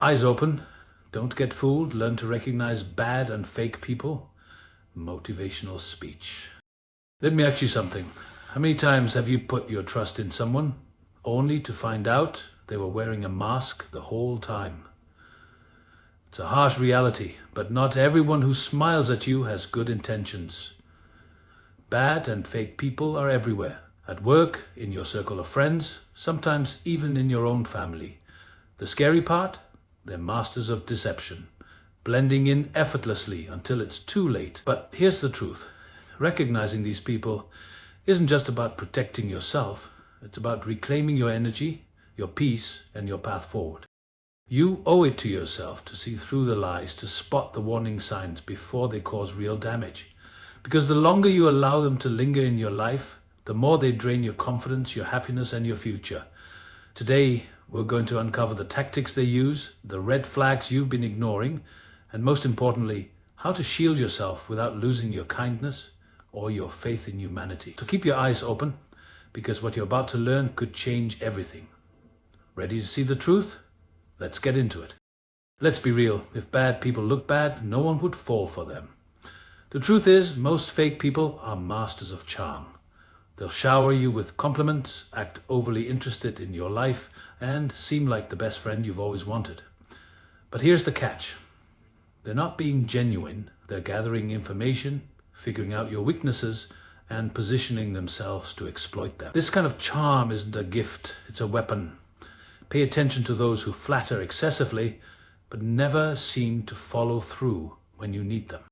Eyes open. Don't get fooled. Learn to recognize bad and fake people. Motivational speech. Let me ask you something. How many times have you put your trust in someone only to find out they were wearing a mask the whole time? It's a harsh reality, but not everyone who smiles at you has good intentions. Bad and fake people are everywhere. At work, in your circle of friends, sometimes even in your own family. The scary part? They're masters of deception, blending in effortlessly until it's too late. But here's the truth. Recognizing these people isn't just about protecting yourself. It's about reclaiming your energy, your peace, and your path forward. You owe it to yourself to see through the lies, to spot the warning signs before they cause real damage. Because the longer you allow them to linger in your life, the more they drain your confidence, your happiness, and your future. Today, we're going to uncover the tactics they use, the red flags you've been ignoring, and most importantly, how to shield yourself without losing your kindness or your faith in humanity. So keep your eyes open, because what you're about to learn could change everything. Ready to see the truth? Let's get into it. Let's be real. If bad people look bad, no one would fall for them. The truth is, most fake people are masters of charm. They'll shower you with compliments, act overly interested in your life, and seem like the best friend you've always wanted. But here's the catch. They're not being genuine. They're gathering information, figuring out your weaknesses, and positioning themselves to exploit them. This kind of charm isn't a gift, it's a weapon. Pay attention to those who flatter excessively, but never seem to follow through when you need them.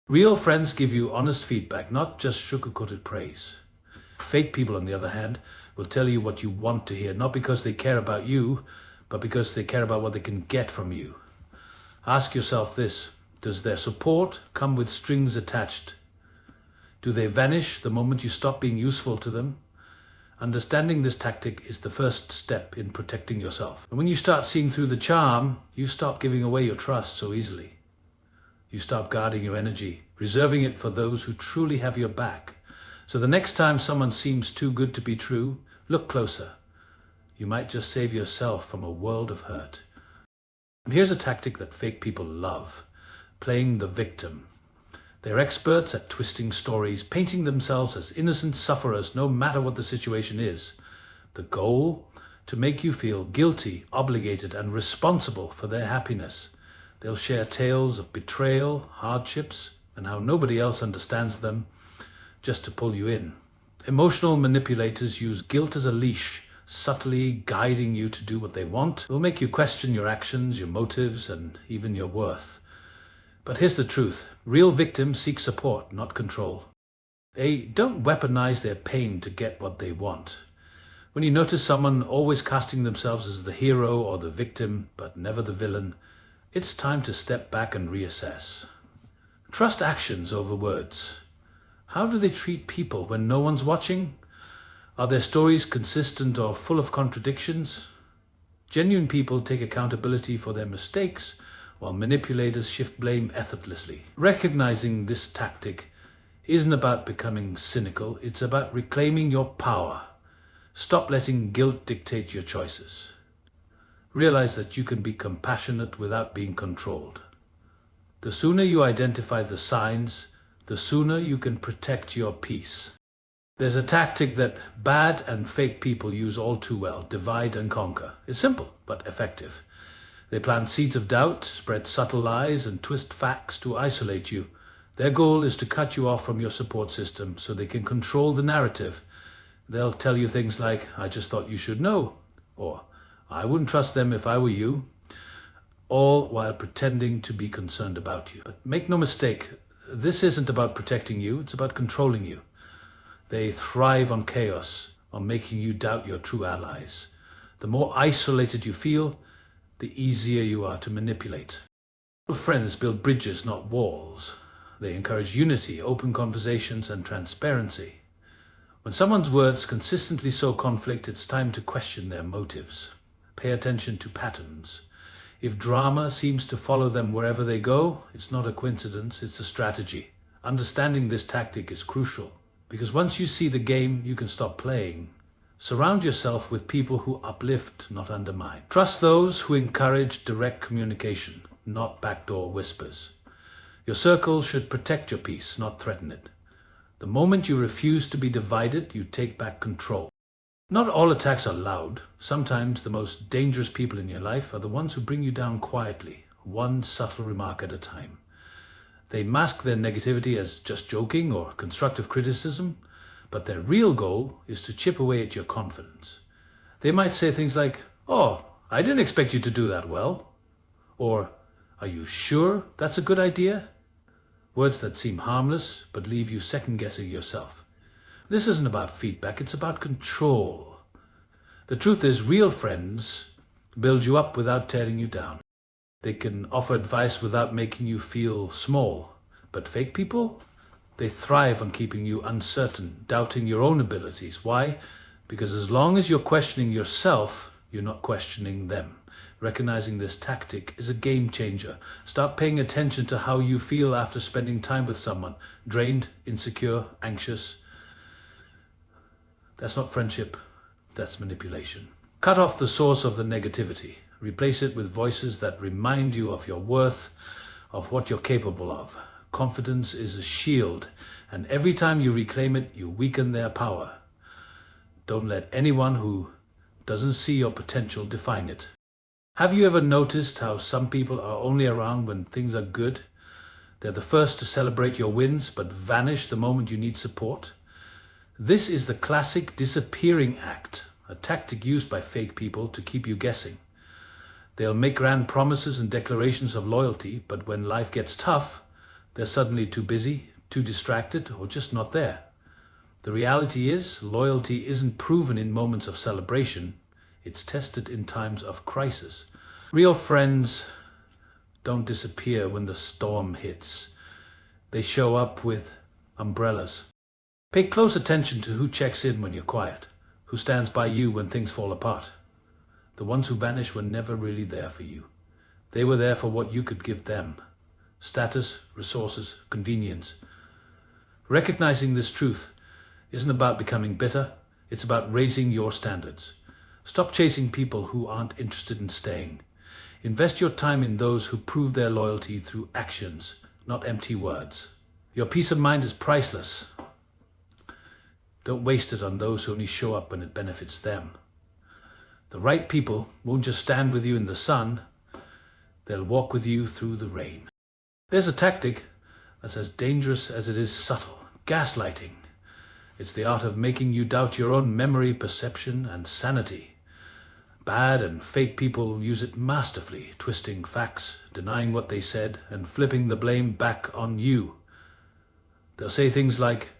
Real friends give you honest feedback, not just sugar-coated praise. Fake people, on the other hand, will tell you what you want to hear, not because they care about you, but because they care about what they can get from you. Ask yourself this: does their support come with strings attached? Do they vanish the moment you stop being useful to them? Understanding this tactic is the first step in protecting yourself. And when you start seeing through the charm, you stop giving away your trust so easily. You start guarding your energy, reserving it for those who truly have your back. So the next time someone seems too good to be true, look closer. You might just save yourself from a world of hurt. And here's a tactic that fake people love: playing the victim. They're experts at twisting stories, painting themselves as innocent sufferers no matter what the situation is. The goal? To make you feel guilty, obligated, and responsible for their happiness. They'll share tales of betrayal, hardships, and how nobody else understands them, just to pull you in. Emotional manipulators use guilt as a leash, subtly guiding you to do what they want. They'll make you question your actions, your motives, and even your worth. But here's the truth. Real victims seek support, not control. They don't weaponize their pain to get what they want. When you notice someone always casting themselves as the hero or the victim, but never the villain, it's time to step back and reassess. Trust actions over words. How do they treat people when no one's watching? Are their stories consistent or full of contradictions? Genuine people take accountability for their mistakes, while manipulators shift blame effortlessly. Recognizing this tactic isn't about becoming cynical, it's about reclaiming your power. Stop letting guilt dictate your choices. Realize that you can be compassionate without being controlled. The sooner you identify the signs, the sooner you can protect your peace. There's a tactic that bad and fake people use all too well: divide and conquer. It's simple, but effective. They plant seeds of doubt, spread subtle lies, and twist facts to isolate you. Their goal is to cut you off from your support system so they can control the narrative. They'll tell you things like, "I just thought you should know," or "I wouldn't trust them if I were you," all while pretending to be concerned about you. But make no mistake, this isn't about protecting you, it's about controlling you. They thrive on chaos, on making you doubt your true allies. The more isolated you feel, the easier you are to manipulate. Friends build bridges, not walls. They encourage unity, open conversations, and transparency. When someone's words consistently sow conflict, it's time to question their motives. Pay attention to patterns. If drama seems to follow them wherever they go, it's not a coincidence, it's a strategy. Understanding this tactic is crucial, because once you see the game, you can stop playing. Surround yourself with people who uplift, not undermine. Trust those who encourage direct communication, not backdoor whispers. Your circle should protect your peace, not threaten it. The moment you refuse to be divided, you take back control. Not all attacks are loud. Sometimes the most dangerous people in your life are the ones who bring you down quietly, one subtle remark at a time. They mask their negativity as just joking or constructive criticism, but their real goal is to chip away at your confidence. They might say things like, "Oh, I didn't expect you to do that well," or "Are you sure that's a good idea?" Words that seem harmless but leave you second-guessing yourself. This isn't about feedback, it's about control. The truth is, real friends build you up without tearing you down. They can offer advice without making you feel small. But fake people, they thrive on keeping you uncertain, doubting your own abilities. Why? Because as long as you're questioning yourself, you're not questioning them. Recognizing this tactic is a game changer. Start paying attention to how you feel after spending time with someone. Drained, insecure, anxious. That's not friendship, that's manipulation. Cut off the source of the negativity. Replace it with voices that remind you of your worth, of what you're capable of. Confidence is a shield, and every time you reclaim it, you weaken their power. Don't let anyone who doesn't see your potential define it. Have you ever noticed how some people are only around when things are good? They're the first to celebrate your wins, but vanish the moment you need support. This is the classic disappearing act, a tactic used by fake people to keep you guessing. They'll make grand promises and declarations of loyalty, but when life gets tough, they're suddenly too busy, too distracted, or just not there. The reality is, loyalty isn't proven in moments of celebration, it's tested in times of crisis. Real friends don't disappear when the storm hits. They show up with umbrellas. Pay close attention to who checks in when you're quiet, who stands by you when things fall apart. The ones who vanish were never really there for you. They were there for what you could give them. Status, resources, convenience. Recognizing this truth isn't about becoming bitter, it's about raising your standards. Stop chasing people who aren't interested in staying. Invest your time in those who prove their loyalty through actions, not empty words. Your peace of mind is priceless. Don't waste it on those who only show up when it benefits them. The right people won't just stand with you in the sun, they'll walk with you through the rain. There's a tactic that's as dangerous as it is subtle: gaslighting. It's the art of making you doubt your own memory, perception, and sanity. Bad and fake people use it masterfully, twisting facts, denying what they said, and flipping the blame back on you. They'll say things like,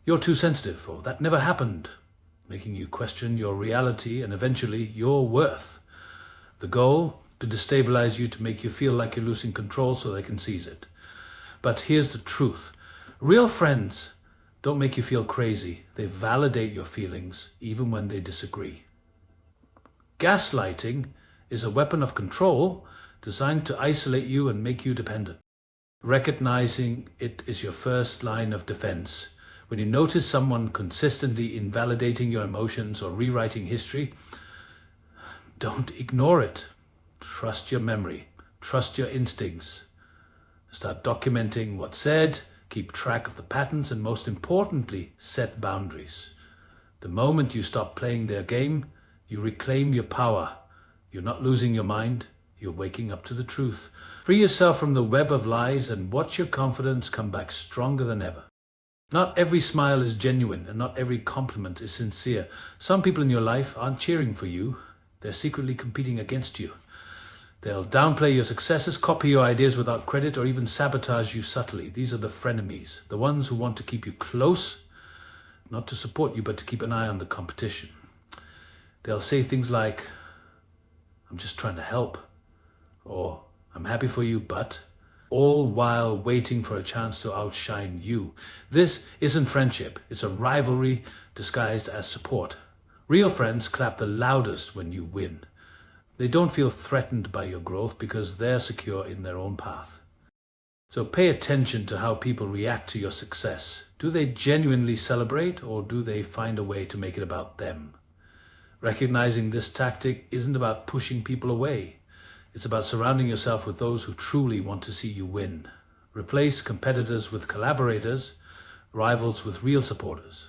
"You're too sensitive," or "That never happened," making you question your reality and eventually your worth. The goal? To destabilize you, to make you feel like you're losing control so they can seize it. But here's the truth. Real friends don't make you feel crazy. They validate your feelings, even when they disagree. Gaslighting is a weapon of control designed to isolate you and make you dependent. Recognizing it is your first line of defense. When you notice someone consistently invalidating your emotions or rewriting history, don't ignore it. Trust your memory. Trust your instincts. Start documenting what's said, keep track of the patterns, and most importantly, set boundaries. The moment you stop playing their game, you reclaim your power. You're not losing your mind, you're waking up to the truth. Free yourself from the web of lies and watch your confidence come back stronger than ever. Not every smile is genuine and not every compliment is sincere. Some people in your life aren't cheering for you, they're secretly competing against you. They'll downplay your successes, copy your ideas without credit, or even sabotage you subtly. These are the frenemies, the ones who want to keep you close, not to support you, but to keep an eye on the competition. They'll say things like, "I'm just trying to help," or "I'm happy for you, but," all while waiting for a chance to outshine you. This isn't friendship, it's a rivalry disguised as support. Real friends clap the loudest when you win. They don't feel threatened by your growth because they're secure in their own path. So pay attention to how people react to your success. Do they genuinely celebrate, or do they find a way to make it about them? Recognizing this tactic isn't about pushing people away. It's about surrounding yourself with those who truly want to see you win. Replace competitors with collaborators, rivals with real supporters.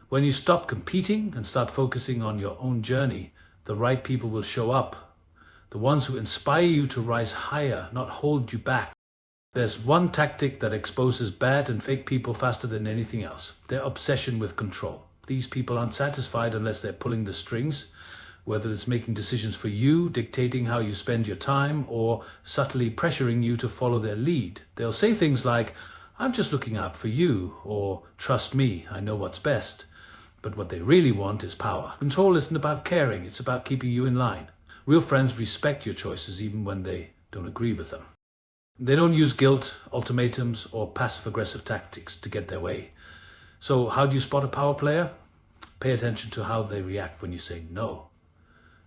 When you stop competing and start focusing on your own journey, the right people will show up. The ones who inspire you to rise higher, not hold you back. There's one tactic that exposes bad and fake people faster than anything else: their obsession with control. These people aren't satisfied unless they're pulling the strings, whether it's making decisions for you, dictating how you spend your time, or subtly pressuring you to follow their lead. They'll say things like, "I'm just looking out for you," or "Trust me, I know what's best." But what they really want is power. Control isn't about caring, it's about keeping you in line. Real friends respect your choices even when they don't agree with them. They don't use guilt, ultimatums, or passive-aggressive tactics to get their way. So how do you spot a power player? Pay attention to how they react when you say no.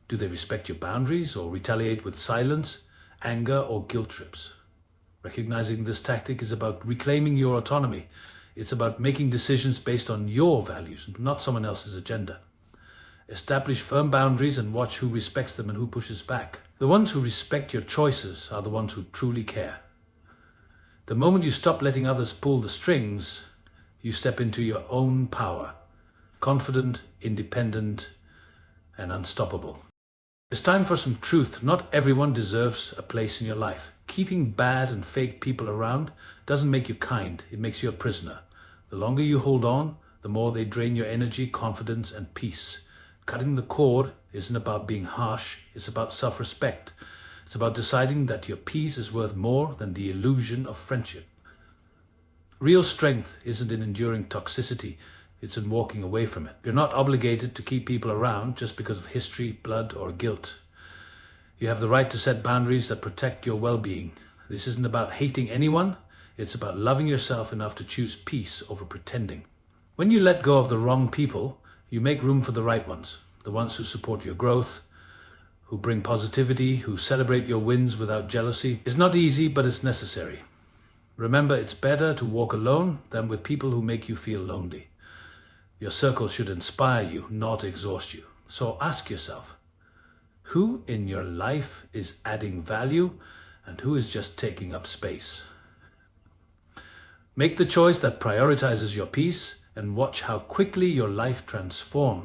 Do they respect your boundaries or retaliate with silence, anger, or guilt trips? Recognizing this tactic is about reclaiming your autonomy. It's about making decisions based on your values, not someone else's agenda. Establish firm boundaries and watch who respects them and who pushes back. The ones who respect your choices are the ones who truly care. The moment you stop letting others pull the strings, you step into your own power, confident, independent, and unstoppable. It's time for some truth. Not everyone deserves a place in your life. Keeping bad and fake people around doesn't make you kind, it makes you a prisoner. The longer you hold on, the more they drain your energy, confidence, and peace. Cutting the cord isn't about being harsh, it's about self-respect. It's about deciding that your peace is worth more than the illusion of friendship. Real strength isn't in enduring toxicity, it's in walking away from it. You're not obligated to keep people around just because of history, blood, or guilt. You have the right to set boundaries that protect your well-being. This isn't about hating anyone, it's about loving yourself enough to choose peace over pretending. When you let go of the wrong people, you make room for the right ones, the ones who support your growth, who bring positivity, who celebrate your wins without jealousy. It's not easy, but it's necessary. Remember, it's better to walk alone than with people who make you feel lonely. Your circle should inspire you, not exhaust you. So ask yourself, who in your life is adding value and who is just taking up space? Make the choice that prioritizes your peace and watch how quickly your life transforms.